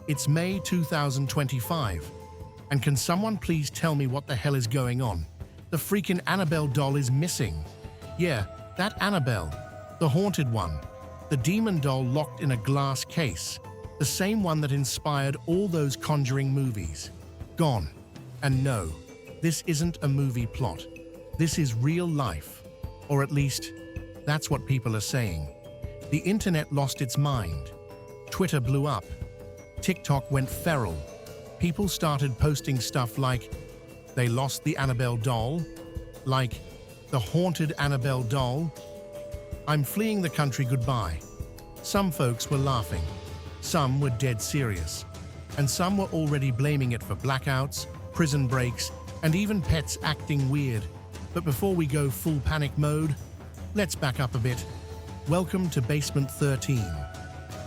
It's May 2025, and can someone please tell me what the hell is going on? The freaking Annabelle doll is missing. Yeah, that Annabelle, the haunted one, the demon doll locked in a glass case, the same one that inspired all those Conjuring movies. Gone. And no, this isn't a movie plot. This is real life. Or at least, that's what people are saying. The internet lost its mind. Twitter blew up. TikTok went feral. People started posting stuff like, they lost the Annabelle doll, like, the haunted Annabelle doll. I'm fleeing the country goodbye. Some folks were laughing. Some were dead serious. And some were already blaming it for blackouts, prison breaks, and even pets acting weird. But before we go full panic mode, let's back up a bit. Welcome to Basement 13,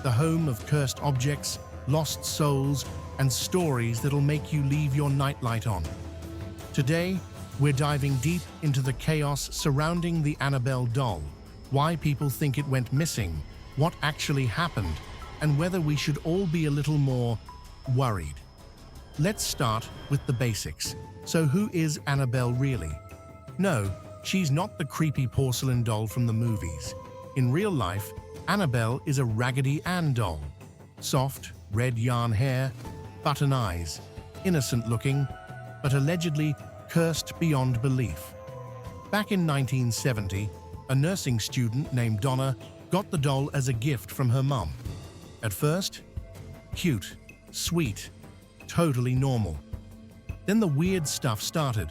the home of cursed objects, lost souls, and stories that'll make you leave your nightlight on. Today, we're diving deep into the chaos surrounding the Annabelle doll, why people think it went missing, what actually happened, and whether we should all be a little more worried. Let's start with the basics. So who is Annabelle really? No, she's not the creepy porcelain doll from the movies. In real life, Annabelle is a Raggedy Ann doll. Soft, red yarn hair, button eyes, innocent looking, but allegedly cursed beyond belief. Back in 1970, a nursing student named Donna got the doll as a gift from her mum. At first, cute, sweet, totally normal. Then the weird stuff started.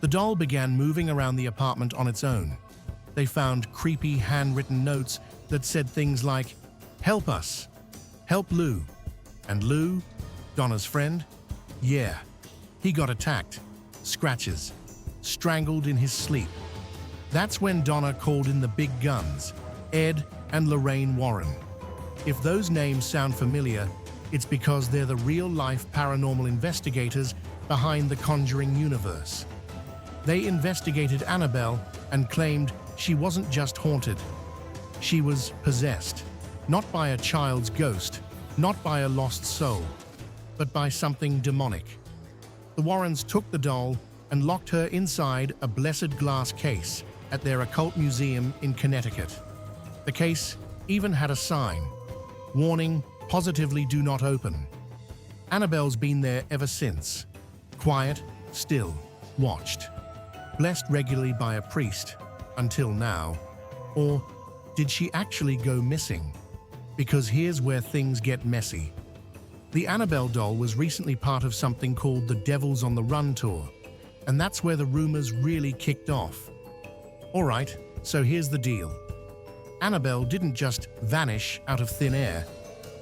The doll began moving around the apartment on its own. They found creepy handwritten notes that said things like, "Help us," "Help Lou." And Lou, Donna's friend, yeah, he got attacked, scratches, strangled in his sleep. That's when Donna called in the big guns, Ed and Lorraine Warren. If those names sound familiar, it's because they're the real-life paranormal investigators behind the Conjuring universe. They investigated Annabelle and claimed she wasn't just haunted. She was possessed, not by a child's ghost, not by a lost soul, but by something demonic. The Warrens took the doll and locked her inside a blessed glass case at their occult museum in Connecticut. The case even had a sign, warning, "Positively do not open." Annabelle's been there ever since. Quiet, still, watched. Blessed regularly by a priest, until now. Or did she actually go missing? Because here's where things get messy. The Annabelle doll was recently part of something called the Devils on the Run tour, and that's where the rumors really kicked off. Alright, so here's the deal. Annabelle didn't just vanish out of thin air.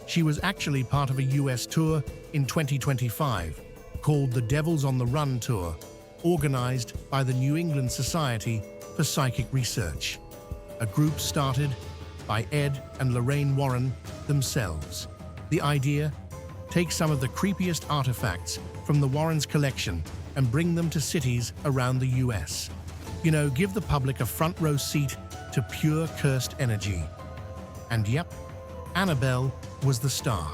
She was actually part of a US tour in 2025 called the Devils on the Run tour, organized by the New England Society for Psychic Research, a group started by Ed and Lorraine Warren themselves. The idea? Take some of the creepiest artifacts from the Warrens' collection and bring them to cities around the US. You know, give the public a front row seat to pure cursed energy. And yep, Annabelle was the star.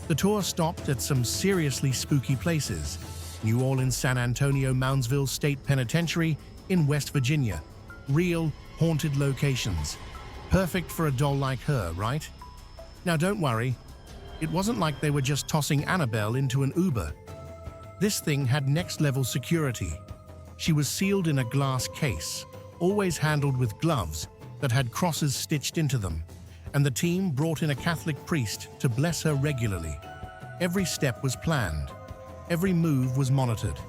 The tour stopped at some seriously spooky places: New Orleans, San Antonio, Moundsville State Penitentiary in West Virginia. Real, haunted locations. Perfect for a doll like her, right? Now don't worry, it wasn't like they were just tossing Annabelle into an Uber. This thing had next-level security. She was sealed in a glass case, always handled with gloves that had crosses stitched into them, and the team brought in a Catholic priest to bless her regularly. Every step was planned. Every move was monitored.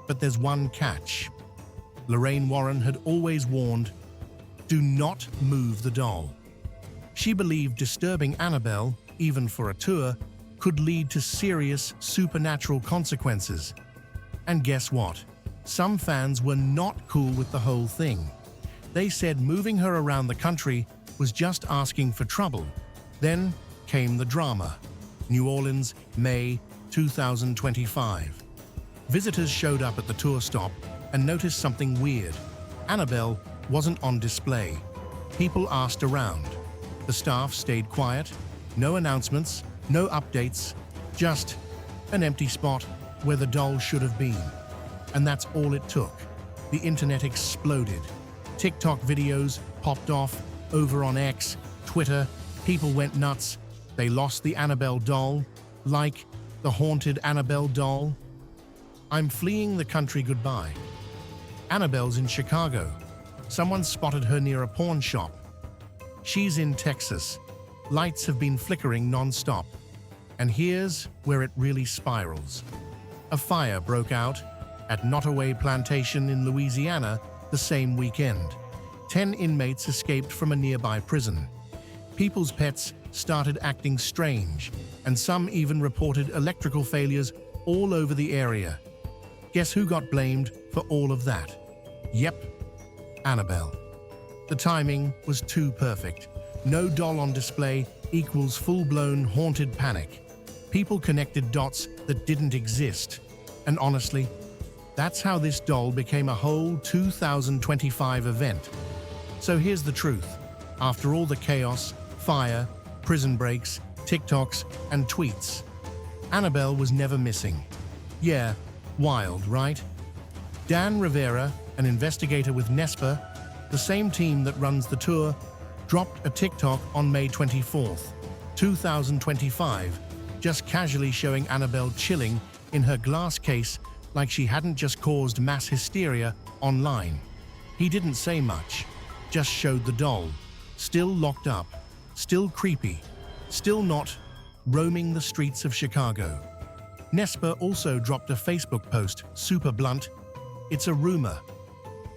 But there's one catch. Lorraine Warren had always warned, do not move the doll. She believed disturbing Annabelle, even for a tour, could lead to serious supernatural consequences. And guess what? Some fans were not cool with the whole thing. They said moving her around the country was just asking for trouble. Then came the drama. New Orleans, May 2025. Visitors showed up at the tour stop and noticed something weird. Annabelle wasn't on display. People asked around. The staff stayed quiet. No announcements, no updates, Just an empty spot where the doll should have been. And that's all it took. The internet exploded. TikTok videos popped off, over on X, Twitter, people went nuts. They lost the Annabelle doll, like the haunted Annabelle doll. I'm fleeing the country goodbye. Annabelle's in Chicago. Someone spotted her near a pawn shop. She's in Texas. Lights have been flickering non-stop. And here's where it really spirals. A fire broke out at Nottoway Plantation in Louisiana the same weekend. 10 inmates escaped from a nearby prison. People's pets started acting strange, and some even reported electrical failures all over the area. Guess who got blamed for all of that? Yep, Annabelle. The timing was too perfect. No doll on display equals full-blown haunted panic. People connected dots that didn't exist. And honestly, that's how this doll became a whole 2025 event. So here's the truth. After all the chaos, fire, prison breaks, TikToks, and tweets, Annabelle was never missing. Yeah, wild, right? Dan Rivera, an investigator with NESPA, the same team that runs the tour, dropped a TikTok on May 24th, 2025, just casually showing Annabelle chilling in her glass case like she hadn't just caused mass hysteria online. He didn't say much, just showed the doll, still locked up, still creepy, still not roaming the streets of Chicago. NESPA also dropped a Facebook post, super blunt. It's a rumor.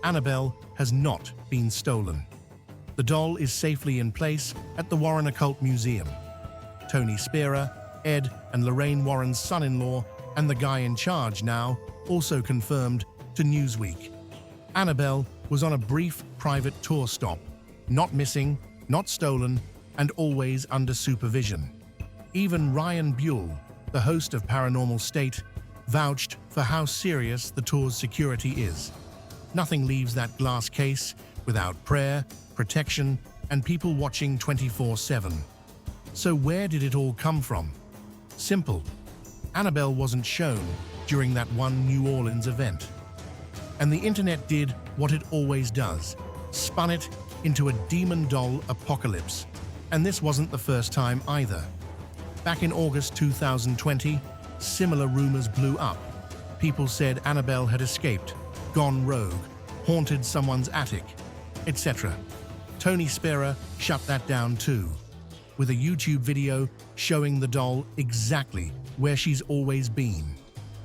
Annabelle has not been stolen. The doll is safely in place at the Warren Occult Museum. Tony Spera, Ed and Lorraine Warren's son-in-law, and the guy in charge now, also confirmed to Newsweek. Annabelle was on a brief private tour stop, not missing, not stolen, and always under supervision. Even Ryan Buell, the host of Paranormal State, vouched for how serious the tour's security is. Nothing leaves that glass case without prayer, protection, and people watching 24/7. So where did it all come from? Simple. Annabelle wasn't shown during that one New Orleans event. And the internet did what it always does, spun it into a demon doll apocalypse. And this wasn't the first time either. Back in August 2020, similar rumors blew up. People said Annabelle had escaped, gone rogue, haunted someone's attic, etc. Tony Spera shut that down too, with a YouTube video showing the doll exactly where she's always been.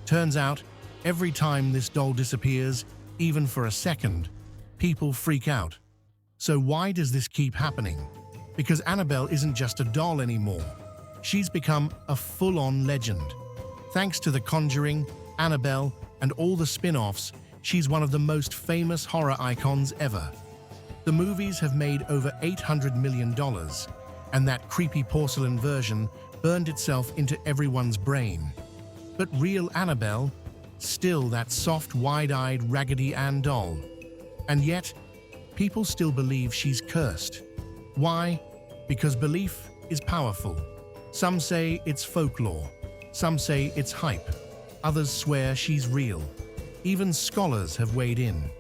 Turns out, every time this doll disappears, even for a second, people freak out. So why does this keep happening? Because Annabelle isn't just a doll anymore. She's become a full-on legend. Thanks to The Conjuring, Annabelle, and all the spin-offs, she's one of the most famous horror icons ever. The movies have made over $800 million, and that creepy porcelain version burned itself into everyone's brain. But real Annabelle, still that soft, wide-eyed Raggedy Ann doll. And yet, people still believe she's cursed. Why? Because belief is powerful. Some say it's folklore. Some say it's hype. Others swear she's real. Even scholars have weighed in.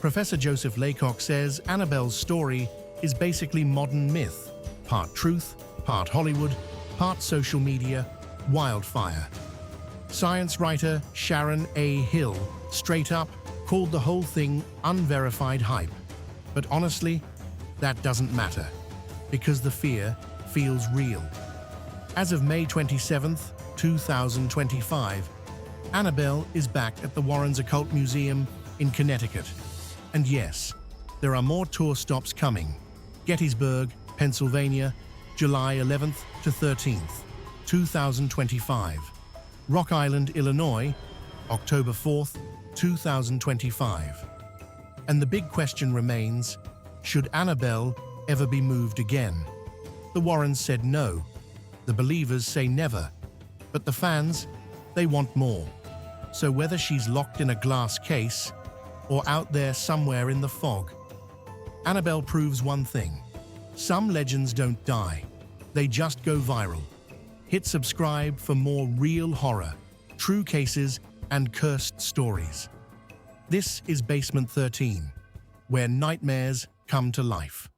Professor Joseph Laycock says Annabelle's story is basically modern myth, part truth, part Hollywood, part social media, wildfire. Science writer Sharon A. Hill, straight up, called the whole thing unverified hype. But honestly, that doesn't matter, because the fear feels real. As of May 27th, 2025, Annabelle is back at the Warren's Occult Museum in Connecticut. And yes, there are more tour stops coming. Gettysburg, Pennsylvania, July 11th to 13th, 2025. Rock Island, Illinois, October 4th, 2025. And the big question remains, should Annabelle ever be moved again? The Warrens said no. The believers say never. But the fans, they want more. So whether she's locked in a glass case or out there somewhere in the fog, Annabelle proves one thing. Some legends don't die. They just go viral. Hit subscribe for more real horror, true cases, and cursed stories. This is Basement 13, where nightmares come to life.